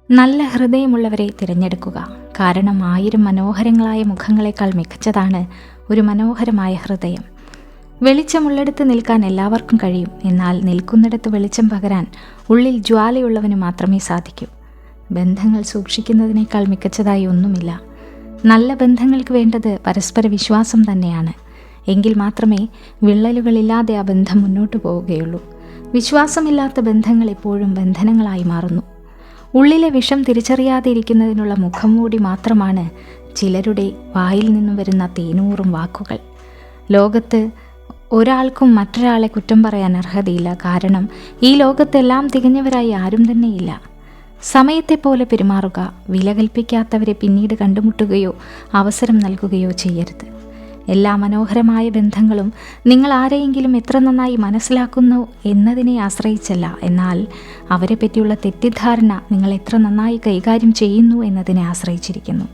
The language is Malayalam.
നല്ല ഹൃദയമുള്ളവരെ തിരഞ്ഞെടുക്കുക. കാരണം 1000 മനോഹരങ്ങളായ മുഖങ്ങളെക്കാൾ മികച്ചതാണ് ഒരു മനോഹരമായ ഹൃദയം. വെളിച്ചമുള്ളിടത്ത് നിൽക്കാൻ എല്ലാവർക്കും കഴിയും. എന്നാൽ നിൽക്കുന്നിടത്ത് വെളിച്ചം പകരാൻ ഉള്ളിൽ ജ്വാലയുള്ളവന് മാത്രമേ സാധിക്കൂ. ബന്ധങ്ങൾ സൂക്ഷിക്കുന്നതിനേക്കാൾ മികച്ചതായി ഒന്നുമില്ല. നല്ല ബന്ധങ്ങൾക്ക് വേണ്ടത് പരസ്പര വിശ്വാസം തന്നെയാണ്. എങ്കിൽ മാത്രമേ വിള്ളലുകളില്ലാതെ ആ ബന്ധം മുന്നോട്ട് പോവുകയുള്ളൂ. വിശ്വാസമില്ലാത്ത ബന്ധങ്ങൾ എപ്പോഴും ബന്ധനങ്ങളായി മാറുന്നു. ഉള്ളിലെ വിഷം തിരിച്ചറിയാതെ ഇരിക്കുന്നതിനുള്ള മുഖംമൂടി മാത്രമാണ് ചിലരുടെ വായിൽ നിന്നും വരുന്ന തേനൂറും വാക്കുകൾ. ലോകത്ത് ഒരാൾക്കും മറ്റൊരാളെ കുറ്റം പറയാൻ അർഹതയില്ല. കാരണം ഈ ലോകത്തെല്ലാം തികഞ്ഞവരായി ആരും തന്നെയില്ല. സമയത്തെപ്പോലെ പെരുമാറുക. വില കൽപ്പിക്കാത്തവരെ പിന്നീട് കണ്ടുമുട്ടുകയോ അവസരം നൽകുകയോ ചെയ്യരുത്. എല്ലാ മനോഹരമായ ബന്ധങ്ങളും നിങ്ങൾ ആരെയെങ്കിലും എത്ര നന്നായി മനസ്സിലാക്കുന്നു എന്നതിനെ ആശ്രയിച്ചല്ല, എന്നാൽ അവരെ പറ്റിയുള്ള തെറ്റിദ്ധാരണ നിങ്ങൾ എത്ര നന്നായി കൈകാര്യം ചെയ്യുന്നു എന്നതിനെ ആശ്രയിച്ചിരിക്കുന്നു.